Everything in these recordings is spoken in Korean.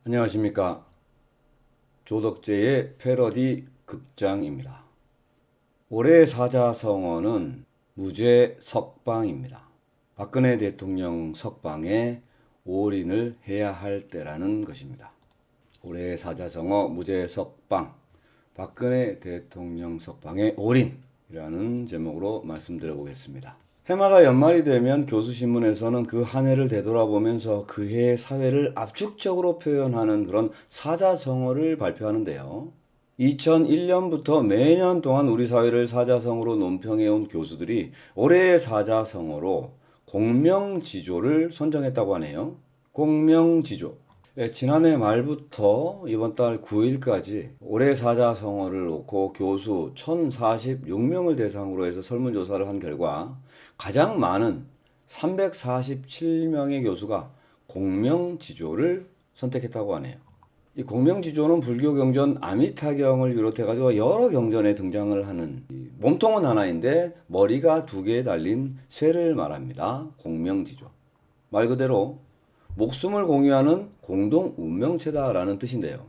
안녕하십니까. 조덕재의 패러디 극장입니다. 올해의 사자성어는 무죄 석방입니다. 박근혜 대통령 석방에 올인을 해야 할 때라는 것입니다. 올해의 사자성어 무죄 석방, 박근혜 대통령 석방에 올인이라는 제목으로 말씀드려 보겠습니다. 해마다 연말이 되면 교수신문에서는 그 한 해를 되돌아보면서 그 해의 사회를 압축적으로 표현하는 그런 사자성어를 발표하는데요. 2001년부터 매년 동안 우리 사회를 사자성어로 논평해온 교수들이 올해의 사자성어로 공명지조를 선정했다고 하네요. 공명지조. 지난해 말부터 이번 달 9일까지 올해 사자성어를 놓고 교수 1046명을 대상으로 해서 설문조사를 한 결과 가장 많은 347명의 교수가 공명지조를 선택했다고 하네요. 이 공명지조는 불교 경전 아미타경을 비롯해가지고 여러 경전에 등장을 하는 몸통은 하나인데 머리가 두 개 달린 쇠를 말합니다. 공명지조. 말 그대로 목숨을 공유하는 공동 운명체다라는 뜻인데요.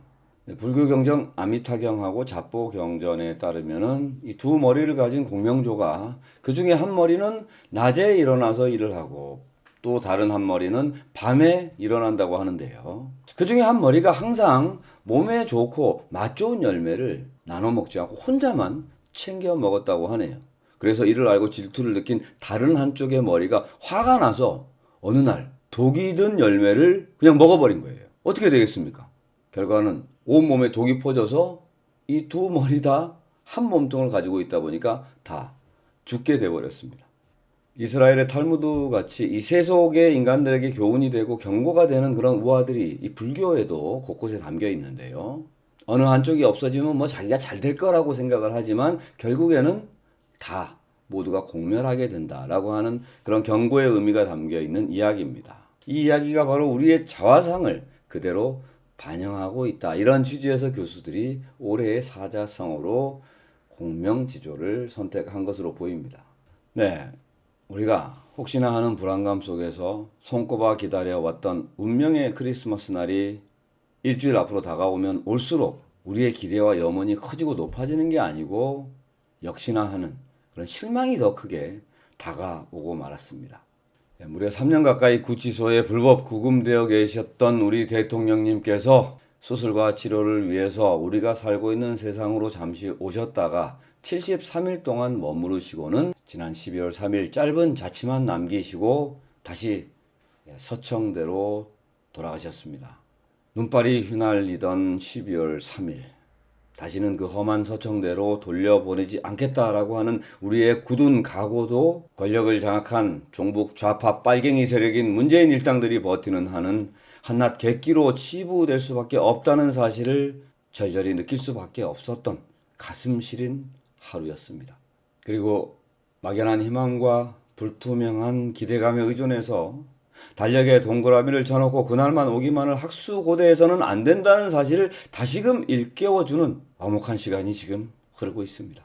불교 경전 아미타경하고 잡보 경전에 따르면은 이 두 머리를 가진 공명조가 그 중에 한 머리는 낮에 일어나서 일을 하고 또 다른 한 머리는 밤에 일어난다고 하는데요. 그 중에 한 머리가 항상 몸에 좋고 맛 좋은 열매를 나눠 먹지 않고 혼자만 챙겨 먹었다고 하네요. 그래서 이를 알고 질투를 느낀 다른 한쪽의 머리가 화가 나서 어느 날 독이 든 열매를 그냥 먹어버린 거예요. 어떻게 되겠습니까? 결과는 온몸에 독이 퍼져서 이 두 머리 다 한 몸통을 가지고 있다 보니까 다 죽게 돼버렸습니다. 이스라엘의 탈무드 같이 이 세속의 인간들에게 교훈이 되고 경고가 되는 그런 우화들이 이 불교에도 곳곳에 담겨 있는데요. 어느 한쪽이 없어지면 뭐 자기가 잘 될 거라고 생각을 하지만 결국에는 다 모두가 공멸하게 된다라고 하는 그런 경고의 의미가 담겨 있는 이야기입니다. 이 이야기가 바로 우리의 자화상을 그대로 반영하고 있다. 이런 취지에서 교수들이 올해의 사자성어로 공명지조를 선택한 것으로 보입니다. 네, 우리가 혹시나 하는 불안감 속에서 손꼽아 기다려왔던 운명의 크리스마스 날이 일주일 앞으로 다가오면 올수록 우리의 기대와 염원이 커지고 높아지는 게 아니고 역시나 하는 그런 실망이 더 크게 다가오고 말았습니다. 무려 3년 가까이 구치소에 불법 구금되어 계셨던 우리 대통령님께서 수술과 치료를 위해서 우리가 살고 있는 세상으로 잠시 오셨다가 73일 동안 머무르시고는 지난 12월 3일 짧은 자취만 남기시고 다시 서청대로 돌아가셨습니다. 눈발이 휘날리던 12월 3일. 다시는 그 험한 서청대로 돌려보내지 않겠다라고 하는 우리의 굳은 각오도 권력을 장악한 종북 좌파 빨갱이 세력인 문재인 일당들이 버티는 한은 한낱 객기로 치부될 수밖에 없다는 사실을 절절히 느낄 수밖에 없었던 가슴 시린 하루였습니다. 그리고 막연한 희망과 불투명한 기대감에 의존해서 달력에 동그라미를 쳐놓고 그날만 오기만을 학수고대해서는 안 된다는 사실을 다시금 일깨워주는 엄혹한 시간이 지금 흐르고 있습니다.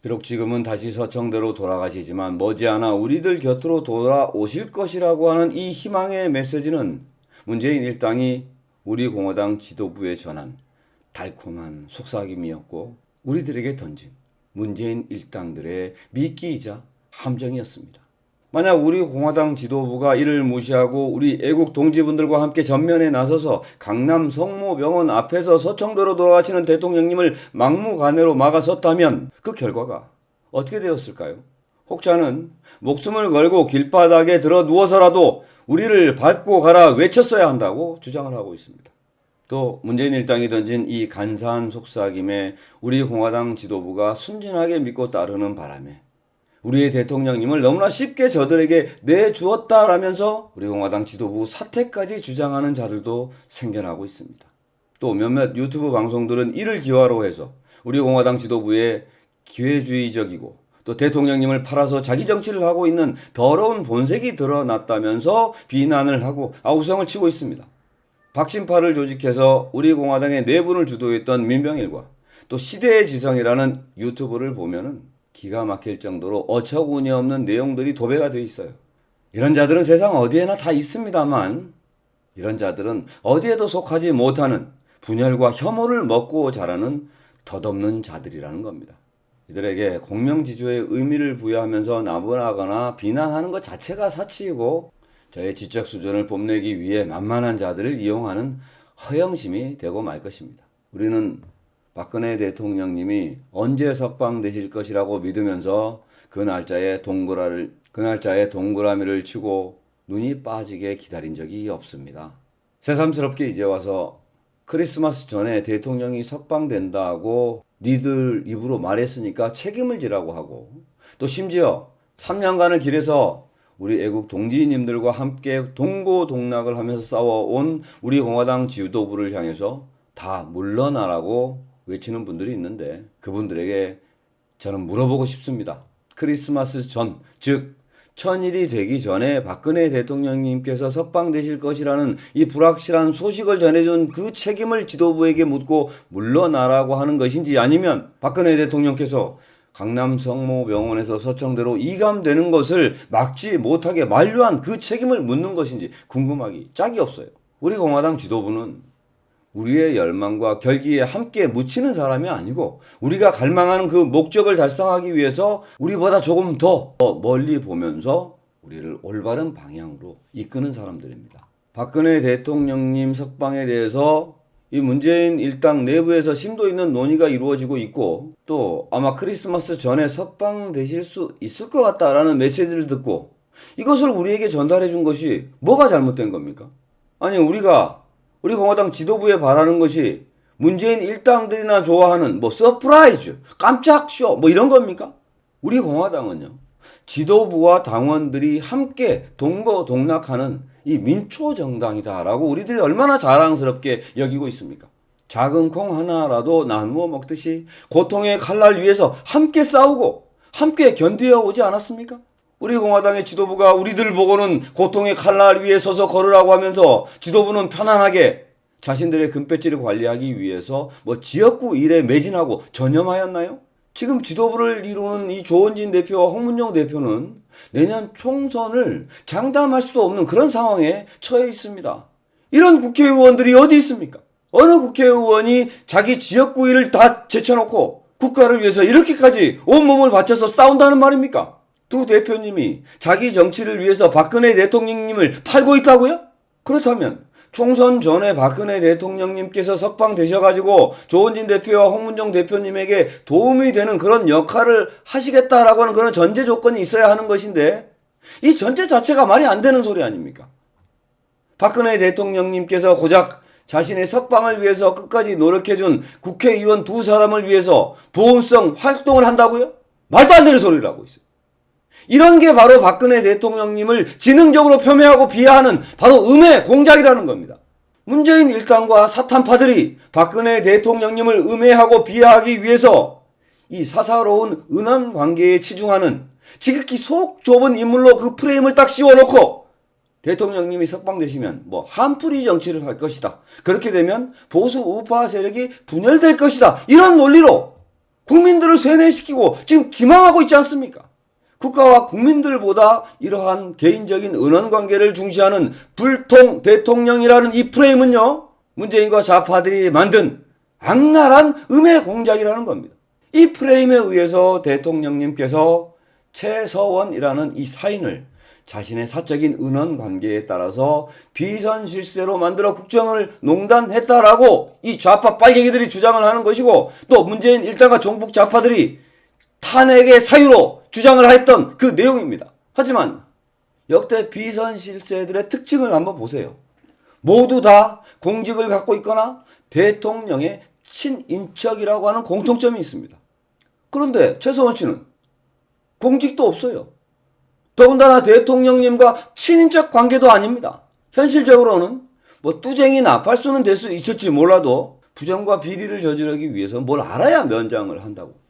비록 지금은 다시 서청대로 돌아가시지만 머지않아 우리들 곁으로 돌아오실 것이라고 하는 이 희망의 메시지는 문재인 일당이 우리 공화당 지도부에 전한 달콤한 속삭임이었고 우리들에게 던진 문재인 일당들의 미끼이자 함정이었습니다. 만약 우리 공화당 지도부가 이를 무시하고 우리 애국 동지분들과 함께 전면에 나서서 강남 성모병원 앞에서 서청도로 돌아가시는 대통령님을 막무가내로 막아섰다면 그 결과가 어떻게 되었을까요? 혹자는 목숨을 걸고 길바닥에 들어 누워서라도 우리를 밟고 가라 외쳤어야 한다고 주장을 하고 있습니다. 또 문재인 일당이 던진 이 간사한 속삭임에 우리 공화당 지도부가 순진하게 믿고 따르는 바람에 우리의 대통령님을 너무나 쉽게 저들에게 내주었다라면서 우리 공화당 지도부 사퇴까지 주장하는 자들도 생겨나고 있습니다. 또 몇몇 유튜브 방송들은 이를 기화로 해서 우리 공화당 지도부의 기회주의적이고 또 대통령님을 팔아서 자기 정치를 하고 있는 더러운 본색이 드러났다면서 비난을 하고 아우성을 치고 있습니다. 박진파를 조직해서 우리 공화당의 내분을 주도했던 민병일과 또 시대의 지성이라는 유튜브를 보면은 기가 막힐 정도로 어처구니 없는 내용들이 도배가 되어 있어요. 이런 자들은 세상 어디에나 다 있습니다만 이런 자들은 어디에도 속하지 못하는 분열과 혐오를 먹고 자라는 덧없는 자들이라는 겁니다. 이들에게 공명지조의 의미를 부여하면서 나무라거나 비난하는 것 자체가 사치이고 저의 지적 수준을 뽐내기 위해 만만한 자들을 이용하는 허영심이 되고 말 것입니다. 우리는 박근혜 대통령님이 언제 석방되실 것이라고 믿으면서 그 날짜에 동그라미를 치고 눈이 빠지게 기다린 적이 없습니다. 새삼스럽게 이제 와서 크리스마스 전에 대통령이 석방된다고 니들 입으로 말했으니까 책임을 지라고 하고, 또 심지어 3년간을 길에서 우리 애국 동지님들과 함께 동고동락을 하면서 싸워온 우리 공화당 지도부를 향해서 다 물러나라고 외치는 분들이 있는데, 그분들에게 저는 물어보고 싶습니다. 크리스마스 전, 즉 천일이 되기 전에 박근혜 대통령님께서 석방되실 것이라는 이 불확실한 소식을 전해준 그 책임을 지도부에게 묻고 물러나라고 하는 것인지, 아니면 박근혜 대통령께서 강남 성모병원에서 서청대로 이감되는 것을 막지 못하게 만류한 그 책임을 묻는 것인지 궁금하기 짝이 없어요. 우리 공화당 지도부는 우리의 열망과 결기에 함께 묻히는 사람이 아니고, 우리가 갈망하는 그 목적을 달성하기 위해서 우리보다 조금 더 멀리 보면서 우리를 올바른 방향으로 이끄는 사람들입니다. 박근혜 대통령님 석방에 대해서 이 문재인 일당 내부에서 심도 있는 논의가 이루어지고 있고, 또 아마 크리스마스 전에 석방되실 수 있을 것 같다라는 메시지를 듣고 이것을 우리에게 전달해 준 것이 뭐가 잘못된 겁니까? 아니, 우리 공화당 지도부에 바라는 것이 문재인 일당들이나 좋아하는 서프라이즈, 깜짝 쇼 이런 겁니까? 우리 공화당은요, 지도부와 당원들이 함께 동거동락하는 이 민초정당이다라고 우리들이 얼마나 자랑스럽게 여기고 있습니까? 작은 콩 하나라도 나누어 먹듯이 고통의 칼날 위에서 함께 싸우고 함께 견디어 오지 않았습니까? 우리 공화당의 지도부가 우리들 보고는 고통의 칼날 위에 서서 걸으라고 하면서, 지도부는 편안하게 자신들의 금배지를 관리하기 위해서 지역구 일에 매진하고 전념하였나요? 지금 지도부를 이루는 이 조원진 대표와 홍문종 대표는 내년 총선을 장담할 수도 없는 그런 상황에 처해 있습니다. 이런 국회의원들이 어디 있습니까? 어느 국회의원이 자기 지역구 일을 다 제쳐놓고 국가를 위해서 이렇게까지 온몸을 바쳐서 싸운다는 말입니까? 두 대표님이 자기 정치를 위해서 박근혜 대통령님을 팔고 있다고요? 그렇다면 총선 전에 박근혜 대통령님께서 석방되셔가지고 조원진 대표와 홍문종 대표님에게 도움이 되는 그런 역할을 하시겠다라고 하는 그런 전제 조건이 있어야 하는 것인데, 이 전제 자체가 말이 안 되는 소리 아닙니까? 박근혜 대통령님께서 고작 자신의 석방을 위해서 끝까지 노력해준 국회의원 두 사람을 위해서 보훈성 활동을 한다고요? 말도 안 되는 소리를 하고 있어요. 이런 게 바로 박근혜 대통령님을 지능적으로 폄훼하고 비하하는 바로 음해 공작이라는 겁니다. 문재인 일당과 사탄파들이 박근혜 대통령님을 음해하고 비하하기 위해서 이 사사로운 은한 관계에 치중하는 지극히 속 좁은 인물로 그 프레임을 딱 씌워놓고, 대통령님이 석방되시면 한풀이 정치를 할 것이다, 그렇게 되면 보수 우파 세력이 분열될 것이다, 이런 논리로 국민들을 세뇌시키고 지금 기망하고 있지 않습니까? 국가와 국민들보다 이러한 개인적인 은원관계를 중시하는 불통 대통령이라는 이 프레임은요, 문재인과 좌파들이 만든 악랄한 음해 공작이라는 겁니다. 이 프레임에 의해서 대통령님께서 최서원이라는 이 사인을 자신의 사적인 은원관계에 따라서 비선실세로 만들어 국정을 농단했다라고 이 좌파 빨갱이들이 주장을 하는 것이고, 또 문재인 일당과 종북 좌파들이 탄핵의 사유로 주장을 했던 그 내용입니다. 하지만 역대 비선실세들의 특징을 한번 보세요. 모두 다 공직을 갖고 있거나 대통령의 친인척이라고 하는 공통점이 있습니다. 그런데 최서원 씨는 공직도 없어요. 더군다나 대통령님과 친인척 관계도 아닙니다. 현실적으로는 뚜쟁이 나팔수는 될 수 있을지 몰라도 부정과 비리를 저지르기 위해서 뭘 알아야 면장을 한다고.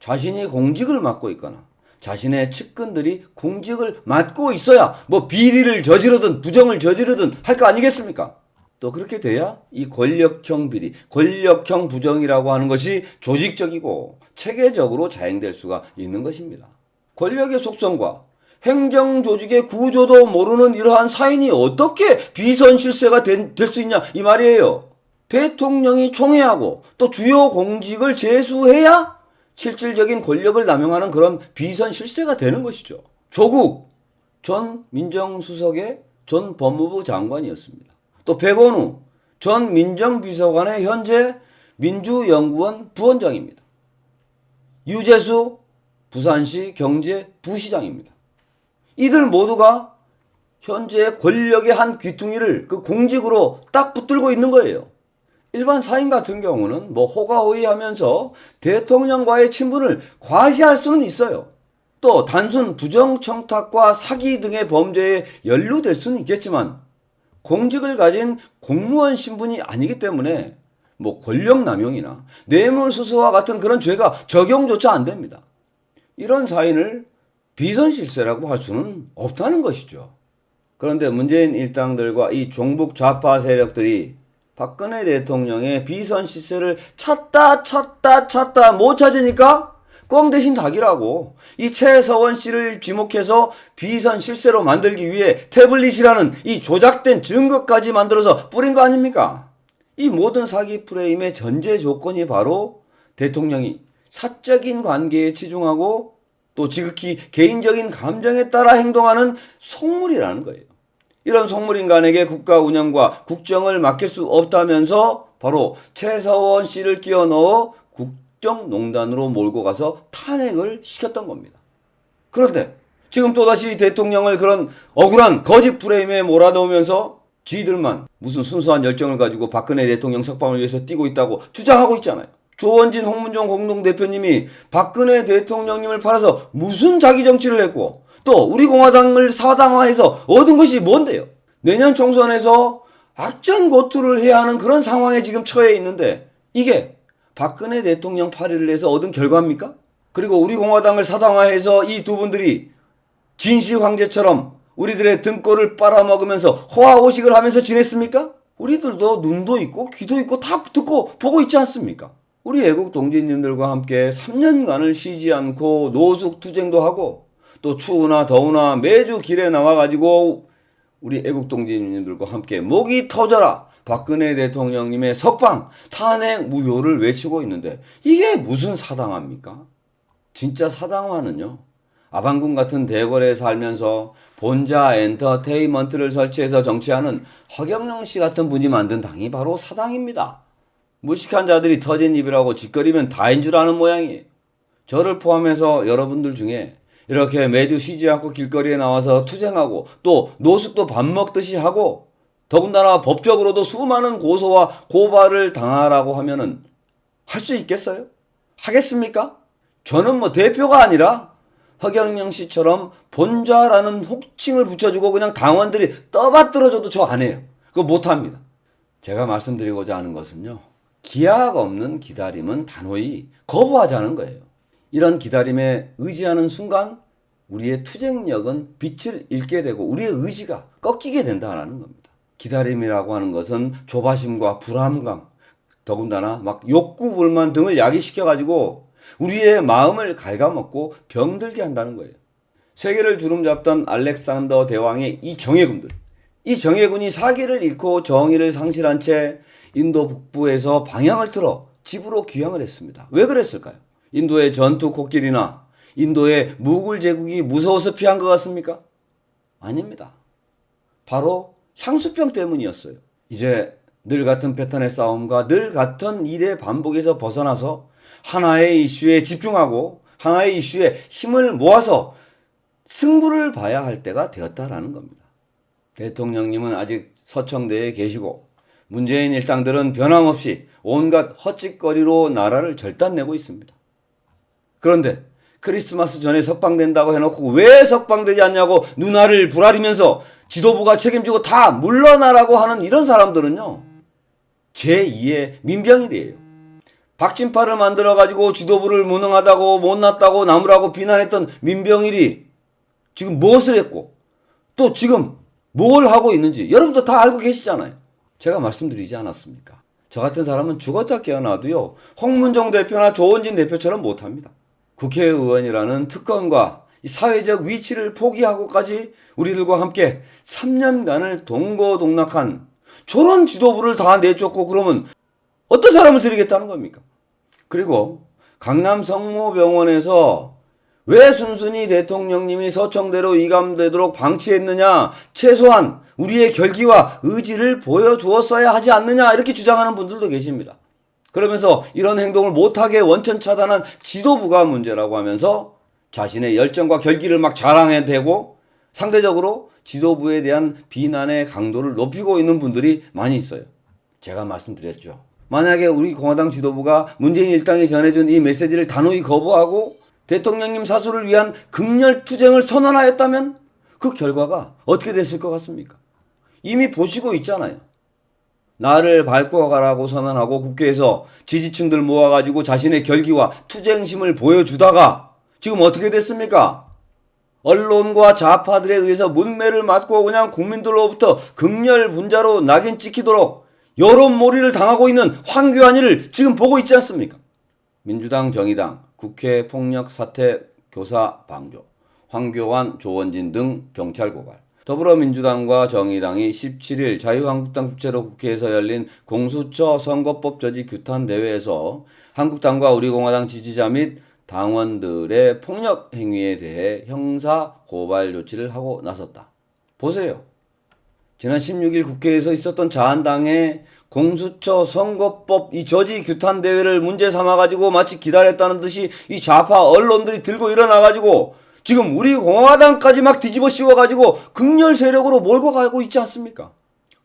자신이 공직을 맡고 있거나 자신의 측근들이 공직을 맡고 있어야 비리를 저지르든 부정을 저지르든 할 거 아니겠습니까? 또 그렇게 돼야 이 권력형 비리, 권력형 부정이라고 하는 것이 조직적이고 체계적으로 자행될 수가 있는 것입니다. 권력의 속성과 행정조직의 구조도 모르는 이러한 사인이 어떻게 비선실세가 될 수 있냐 이 말이에요. 대통령이 총회하고 또 주요 공직을 제수해야 실질적인 권력을 남용하는 그런 비선실세가 되는 것이죠. 조국 전 민정수석의 전 법무부 장관이었습니다. 또 백원우 전 민정비서관의 현재 민주연구원 부원장입니다. 유재수 부산시 경제부시장입니다. 이들 모두가 현재 권력의 한 귀퉁이를 그 공직으로 딱 붙들고 있는 거예요. 일반 사인 같은 경우는 뭐 호가호위하면서 대통령과의 친분을 과시할 수는 있어요. 또 단순 부정청탁과 사기 등의 범죄에 연루될 수는 있겠지만 공직을 가진 공무원 신분이 아니기 때문에 뭐 권력남용이나 뇌물수수와 같은 그런 죄가 적용조차 안 됩니다. 이런 사인을 비선실세라고 할 수는 없다는 것이죠. 그런데 문재인 일당들과 이 종북 좌파 세력들이 박근혜 대통령의 비선실세를 찾다 못 찾으니까 껌 대신 닭이라고 이 최서원 씨를 지목해서 비선실세로 만들기 위해 태블릿이라는 이 조작된 증거까지 만들어서 뿌린 거 아닙니까? 이 모든 사기 프레임의 전제 조건이 바로 대통령이 사적인 관계에 치중하고 또 지극히 개인적인 감정에 따라 행동하는 속물이라는 거예요. 이런 속물인간에게 국가 운영과 국정을 맡길 수 없다면서 바로 최서원 씨를 끼워 넣어 국정농단으로 몰고 가서 탄핵을 시켰던 겁니다. 그런데 지금 또다시 대통령을 그런 억울한 거짓 프레임에 몰아넣으면서 지들만 무슨 순수한 열정을 가지고 박근혜 대통령 석방을 위해서 뛰고 있다고 주장하고 있잖아요. 조원진 홍문종 공동대표님이 박근혜 대통령님을 팔아서 무슨 자기 정치를 했고 또 우리 공화당을 사당화해서 얻은 것이 뭔데요? 내년 총선에서 악전고투를 해야 하는 그런 상황에 지금 처해 있는데 이게 박근혜 대통령 파리를 해서 얻은 결과입니까? 그리고 우리 공화당을 사당화해서 이 두 분들이 진시 황제처럼 우리들의 등골을 빨아먹으면서 호화호식을 하면서 지냈습니까? 우리들도 눈도 있고 귀도 있고 다 듣고 보고 있지 않습니까? 우리 애국 동지님들과 함께 3년간을 쉬지 않고 노숙투쟁도 하고 또 추우나 더우나 매주 길에 나와가지고 우리 애국 동지님들과 함께 목이 터져라 박근혜 대통령님의 석방 탄핵 무효를 외치고 있는데 이게 무슨 사당화입니까? 진짜 사당화는요, 아방궁 같은 대궐에 살면서 본자 엔터테인먼트를 설치해서 정치하는 허경영 씨 같은 분이 만든 당이 바로 사당입니다. 무식한 자들이 터진 입이라고 짓거리면 다인 줄 아는 모양이에요. 저를 포함해서 여러분들 중에 이렇게 매주 쉬지 않고 길거리에 나와서 투쟁하고 또 노숙도 밥 먹듯이 하고 더군다나 법적으로도 수많은 고소와 고발을 당하라고 하면은 할 수 있겠어요? 하겠습니까? 저는 뭐 대표가 아니라 허경영 씨처럼 본좌라는 호칭을 붙여주고 그냥 당원들이 떠받들어줘도 저 안 해요. 그거 못합니다. 제가 말씀드리고자 하는 것은요, 기약 없는 기다림은 단호히 거부하자는 거예요. 이런 기다림에 의지하는 순간 우리의 투쟁력은 빛을 잃게 되고 우리의 의지가 꺾이게 된다는 겁니다. 기다림이라고 하는 것은 조바심과 불안감, 더군다나 막 욕구불만 등을 야기시켜가지고 우리의 마음을 갉아먹고 병들게 한다는 거예요. 세계를 주름잡던 알렉산더 대왕의 이 정예군들, 이 정예군이 사기를 잃고 정의를 상실한 채 인도 북부에서 방향을 틀어 집으로 귀향을 했습니다. 왜 그랬을까요? 인도의 전투 코끼리나 인도의 무굴 제국이 무서워서 피한 것 같습니까? 아닙니다. 바로 향수병 때문이었어요. 이제 늘 같은 패턴의 싸움과 늘 같은 일의 반복에서 벗어나서 하나의 이슈에 집중하고 하나의 이슈에 힘을 모아서 승부를 봐야 할 때가 되었다라는 겁니다. 대통령님은 아직 서청대에 계시고 문재인 일당들은 변함없이 온갖 헛짓거리로 나라를 절단내고 있습니다. 그런데 크리스마스 전에 석방된다고 해놓고 왜 석방되지 않냐고 눈알을 부라리면서 지도부가 책임지고 다 물러나라고 하는 이런 사람들은요, 제2의 민병일이에요. 박진파를 만들어가지고 지도부를 무능하다고 못났다고 나무라고 비난했던 민병일이 지금 무엇을 했고 또 지금 뭘 하고 있는지 여러분도 다 알고 계시잖아요. 제가 말씀드리지 않았습니까? 저 같은 사람은 죽었다 깨어나도요, 홍문종 대표나 조원진 대표처럼 못합니다. 국회의원이라는 특권과 이 사회적 위치를 포기하고까지 우리들과 함께 3년간을 동고동락한 저런 지도부를 다 내쫓고 그러면 어떤 사람을 드리겠다는 겁니까? 그리고 강남 성모병원에서 왜 순순히 대통령님이 서청대로 이감되도록 방치했느냐, 최소한 우리의 결기와 의지를 보여주었어야 하지 않느냐, 이렇게 주장하는 분들도 계십니다. 그러면서 이런 행동을 못하게 원천 차단한 지도부가 문제라고 하면서 자신의 열정과 결기를 막 자랑해대고 상대적으로 지도부에 대한 비난의 강도를 높이고 있는 분들이 많이 있어요. 제가 말씀드렸죠. 만약에 우리 공화당 지도부가 문재인 일당이 전해준 이 메시지를 단호히 거부하고 대통령님 사수를 위한 극렬 투쟁을 선언하였다면 그 결과가 어떻게 됐을 것 같습니까? 이미 보시고 있잖아요. 나를 밟고 가라고 선언하고 국회에서 지지층들 모아가지고 자신의 결기와 투쟁심을 보여주다가 지금 어떻게 됐습니까? 언론과 좌파들에 의해서 문매를 맞고 그냥 국민들로부터 극렬 분자로 낙인 찍히도록 여론몰이를 당하고 있는 황교안이를 지금 보고 있지 않습니까? 민주당, 정의당, 국회 폭력 사태 교사 방조, 황교안, 조원진 등 경찰 고발. 더불어민주당과 정의당이 17일 자유한국당 주최로 국회에서 열린 공수처 선거법 저지 규탄 대회에서 한국당과 우리공화당 지지자 및 당원들의 폭력 행위에 대해 형사 고발 조치를 하고 나섰다. 보세요. 지난 16일 국회에서 있었던 자한당의 공수처 선거법 이 저지 규탄 대회를 문제 삼아가지고 마치 기다렸다는 듯이 이 좌파 언론들이 들고 일어나가지고 지금 우리 공화당까지 막 뒤집어 씌워가지고 극렬 세력으로 몰고 가고 있지 않습니까?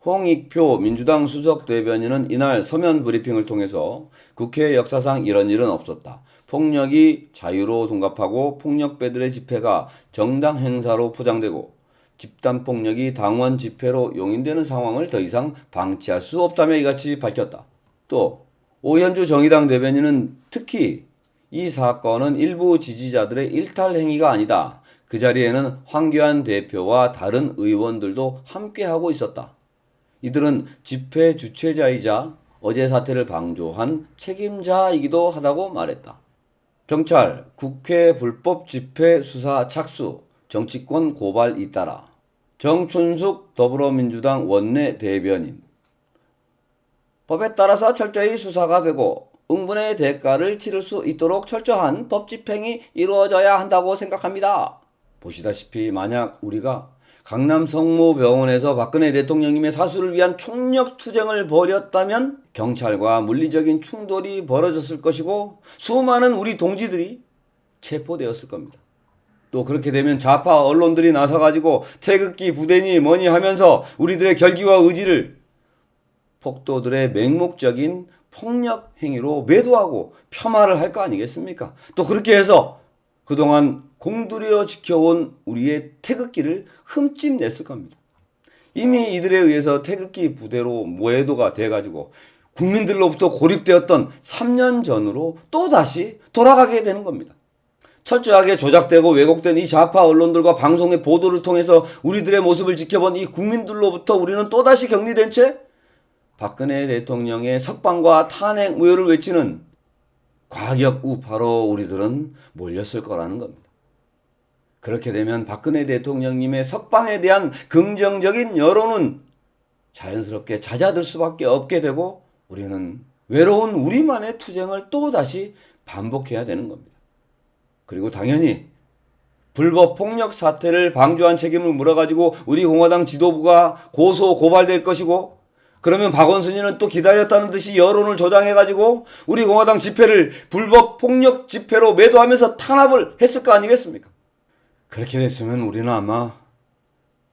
홍익표 민주당 수석 대변인은 이날 서면 브리핑을 통해서 국회 역사상 이런 일은 없었다. 폭력이 자유로 둔갑하고 폭력배들의 집회가 정당 행사로 포장되고 집단폭력이 당원 집회로 용인되는 상황을 더 이상 방치할 수 없다며 이같이 밝혔다. 또 오현주 정의당 대변인은 특히 이 사건은 일부 지지자들의 일탈 행위가 아니다. 그 자리에는 황교안 대표와 다른 의원들도 함께하고 있었다. 이들은 집회 주최자이자 어제 사태를 방조한 책임자이기도 하다고 말했다. 경찰, 국회 불법 집회 수사 착수, 정치권 고발 잇따라. 정춘숙 더불어민주당 원내 대변인. 법에 따라서 철저히 수사가 되고 응분의 대가를 치를 수 있도록 철저한 법 집행이 이루어져야 한다고 생각합니다. 보시다시피 만약 우리가 강남 성모병원에서 박근혜 대통령님의 사수를 위한 총력 투쟁을 벌였다면 경찰과 물리적인 충돌이 벌어졌을 것이고 수많은 우리 동지들이 체포되었을 겁니다. 또 그렇게 되면 좌파 언론들이 나서가지고 태극기 부대니 뭐니 하면서 우리들의 결기와 의지를 폭도들의 맹목적인 폭력 행위로 매도하고 폄하를 할 거 아니겠습니까? 또 그렇게 해서 그동안 공들여 지켜온 우리의 태극기를 흠집냈을 겁니다. 이미 이들에 의해서 태극기 부대로 모해도가 돼가지고 국민들로부터 고립되었던 3년 전으로 또다시 돌아가게 되는 겁니다. 철저하게 조작되고 왜곡된 이 좌파 언론들과 방송의 보도를 통해서 우리들의 모습을 지켜본 이 국민들로부터 우리는 또다시 격리된 채 박근혜 대통령의 석방과 탄핵 무효를 외치는 과격 우파로 우리들은 몰렸을 거라는 겁니다. 그렇게 되면 박근혜 대통령님의 석방에 대한 긍정적인 여론은 자연스럽게 잦아들 수밖에 없게 되고 우리는 외로운 우리만의 투쟁을 또다시 반복해야 되는 겁니다. 그리고 당연히 불법 폭력 사태를 방조한 책임을 물어가지고 우리 공화당 지도부가 고소 고발될 것이고 그러면 박원순이는 또 기다렸다는 듯이 여론을 조장해가지고 우리 공화당 집회를 불법 폭력 집회로 매도하면서 탄압을 했을 거 아니겠습니까? 그렇게 됐으면 우리는 아마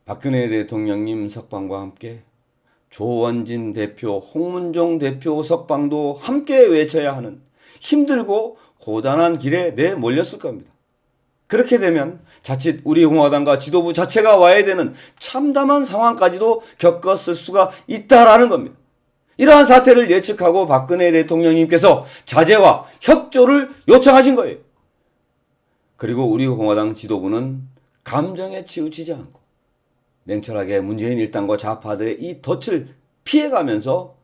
박근혜 대통령님 석방과 함께 조원진 대표, 홍문종 대표 석방도 함께 외쳐야 하는 힘들고 고단한 길에 내몰렸을 겁니다. 그렇게 되면 자칫 우리 공화당과 지도부 자체가 와야 되는 참담한 상황까지도 겪었을 수가 있다라는 겁니다. 이러한 사태를 예측하고 박근혜 대통령님께서 자제와 협조를 요청하신 거예요. 그리고 우리 공화당 지도부는 감정에 치우치지 않고 냉철하게 문재인 일당과 좌파들의 이 덫을 피해가면서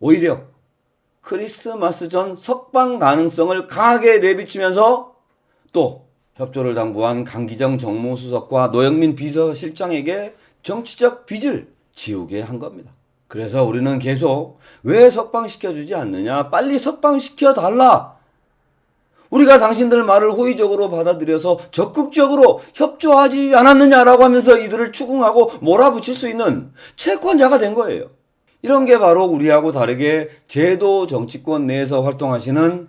오히려 크리스마스 전 석방 가능성을 강하게 내비치면서 또 협조를 당부한 강기정 정무수석과 노영민 비서실장에게 정치적 빚을 지우게 한 겁니다. 그래서 우리는 계속 왜 석방시켜주지 않느냐, 빨리 석방시켜달라, 우리가 당신들 말을 호의적으로 받아들여서 적극적으로 협조하지 않았느냐라고 하면서 이들을 추궁하고 몰아붙일 수 있는 채권자가 된 거예요. 이런 게 바로 우리하고 다르게 제도 정치권 내에서 활동하시는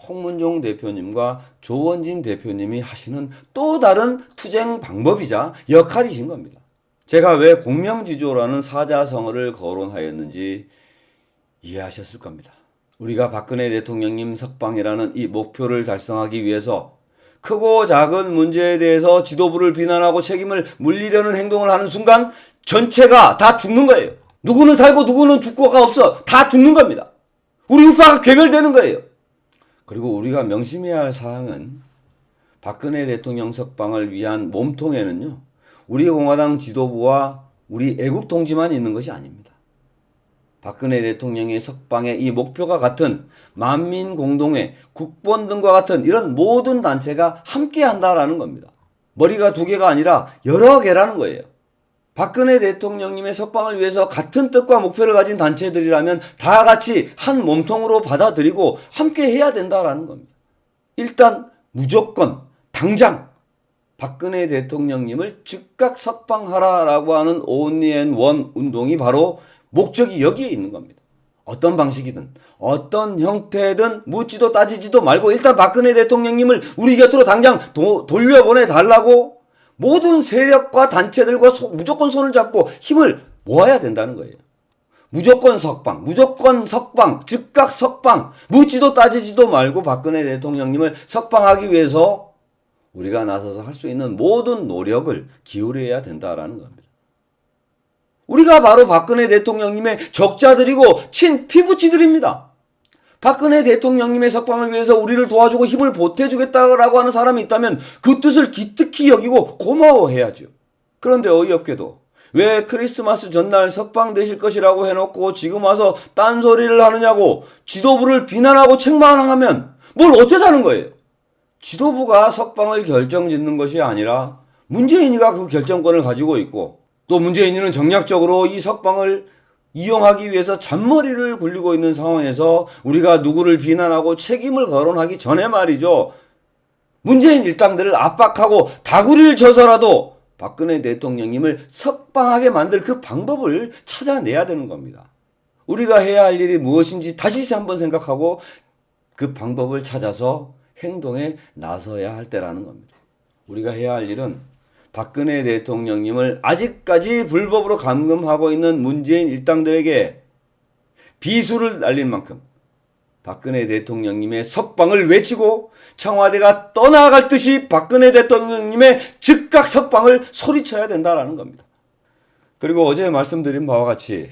홍문종 대표님과 조원진 대표님이 하시는 또 다른 투쟁 방법이자 역할이신 겁니다. 제가 왜 공명지조라는 사자성어를 거론하였는지 이해하셨을 겁니다. 우리가 박근혜 대통령님 석방이라는 이 목표를 달성하기 위해서 크고 작은 문제에 대해서 지도부를 비난하고 책임을 물리려는 행동을 하는 순간 전체가 다 죽는 거예요. 누구는 살고 누구는 죽고가 없어. 다 죽는 겁니다. 우리 우파가 괴멸되는 거예요. 그리고 우리가 명심해야 할 사항은 박근혜 대통령 석방을 위한 몸통에는요, 우리 공화당 지도부와 우리 애국 동지만 있는 것이 아닙니다. 박근혜 대통령의 석방의 이 목표가 같은 만민공동회, 국본 등과 같은 이런 모든 단체가 함께 한다라는 겁니다. 머리가 두 개가 아니라 여러 개라는 거예요. 박근혜 대통령님의 석방을 위해서 같은 뜻과 목표를 가진 단체들이라면 다 같이 한 몸통으로 받아들이고 함께 해야 된다라는 겁니다. 일단 무조건 당장 박근혜 대통령님을 즉각 석방하라라고 하는 only and one 운동이 바로 목적이 여기에 있는 겁니다. 어떤 방식이든 어떤 형태든 묻지도 따지지도 말고 일단 박근혜 대통령님을 우리 곁으로 당장 돌려보내달라고 모든 세력과 단체들과 무조건 손을 잡고 힘을 모아야 된다는 거예요. 무조건 석방, 즉각 석방, 묻지도 따지지도 말고 박근혜 대통령님을 석방하기 위해서 우리가 나서서 할 수 있는 모든 노력을 기울여야 된다라는 겁니다. 우리가 바로 박근혜 대통령님의 적자들이고 친피부치들입니다. 박근혜 대통령님의 석방을 위해서 우리를 도와주고 힘을 보태주겠다라고 하는 사람이 있다면 그 뜻을 기특히 여기고 고마워해야죠. 그런데 어이없게도 왜 크리스마스 전날 석방되실 것이라고 해놓고 지금 와서 딴소리를 하느냐고 지도부를 비난하고 책망하면 뭘 어쩌자는 거예요. 지도부가 석방을 결정짓는 것이 아니라 문재인이가 그 결정권을 가지고 있고 또 문재인이는 정략적으로 이 석방을 이용하기 위해서 잔머리를 굴리고 있는 상황에서 우리가 누구를 비난하고 책임을 거론하기 전에 말이죠. 문재인 일당들을 압박하고 다구리를 쳐서라도 박근혜 대통령님을 석방하게 만들 그 방법을 찾아내야 되는 겁니다. 우리가 해야 할 일이 무엇인지 다시 한번 생각하고 그 방법을 찾아서 행동에 나서야 할 때라는 겁니다. 우리가 해야 할 일은 박근혜 대통령님을 아직까지 불법으로 감금하고 있는 문재인 일당들에게 비수를 날린 만큼 박근혜 대통령님의 석방을 외치고 청와대가 떠나갈 듯이 박근혜 대통령님의 즉각 석방을 소리쳐야 된다는 겁니다. 그리고 어제 말씀드린 바와 같이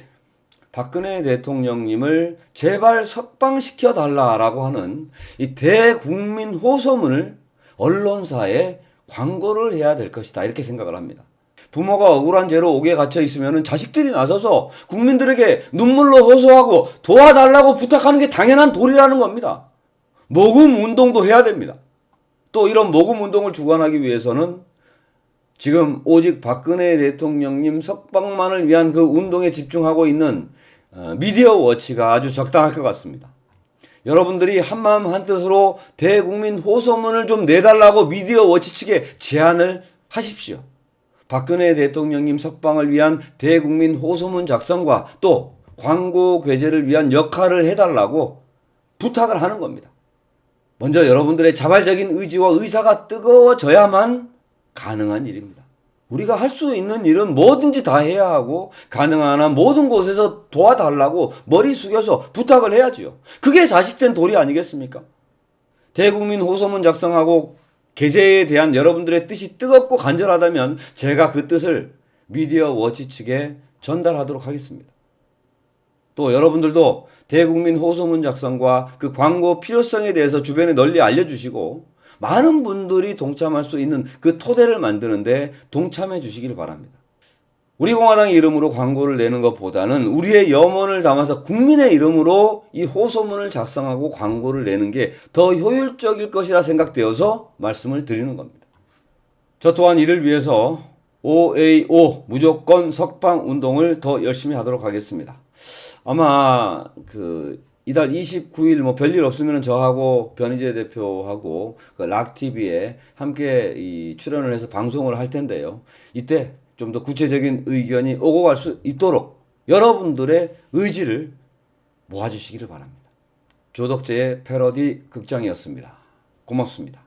박근혜 대통령님을 제발 석방시켜달라라고 하는 이 대국민 호소문을 언론사에 광고를 해야 될 것이다, 이렇게 생각을 합니다. 부모가 억울한 죄로 옥에 갇혀 있으면 자식들이 나서서 국민들에게 눈물로 호소하고 도와달라고 부탁하는 게 당연한 도리라는 겁니다. 모금 운동도 해야 됩니다. 또 이런 모금 운동을 주관하기 위해서는 지금 오직 박근혜 대통령님 석방만을 위한 그 운동에 집중하고 있는 미디어 워치가 아주 적당할 것 같습니다. 여러분들이 한마음 한뜻으로 대국민 호소문을 좀 내달라고 미디어 워치 측에 제안을 하십시오. 박근혜 대통령님 석방을 위한 대국민 호소문 작성과 또 광고 궤제를 위한 역할을 해달라고 부탁을 하는 겁니다. 먼저 여러분들의 자발적인 의지와 의사가 뜨거워져야만 가능한 일입니다. 우리가 할 수 있는 일은 뭐든지 다 해야 하고 가능한 한 모든 곳에서 도와달라고 머리 숙여서 부탁을 해야지요. 그게 자식된 도리 아니겠습니까? 대국민 호소문 작성하고 게재에 대한 여러분들의 뜻이 뜨겁고 간절하다면 제가 그 뜻을 미디어 워치 측에 전달하도록 하겠습니다. 또 여러분들도 대국민 호소문 작성과 그 광고 필요성에 대해서 주변에 널리 알려주시고 많은 분들이 동참할 수 있는 그 토대를 만드는데 동참해 주시길 바랍니다. 우리 공화당 이름으로 광고를 내는 것보다는 우리의 염원을 담아서 국민의 이름으로 이 호소문을 작성하고 광고를 내는 게 더 효율적일 것이라 생각되어서 말씀을 드리는 겁니다. 저 또한 이를 위해서 OAO 무조건 석방 운동을 더 열심히 하도록 하겠습니다. 아마 이달 29일 뭐 별일 없으면 저하고 변희재 대표하고 락TV에 함께 출연을 해서 방송을 할 텐데요. 이때 좀 더 구체적인 의견이 오고 갈 수 있도록 여러분들의 의지를 모아주시기를 바랍니다. 조덕재의 패러디 극장이었습니다. 고맙습니다.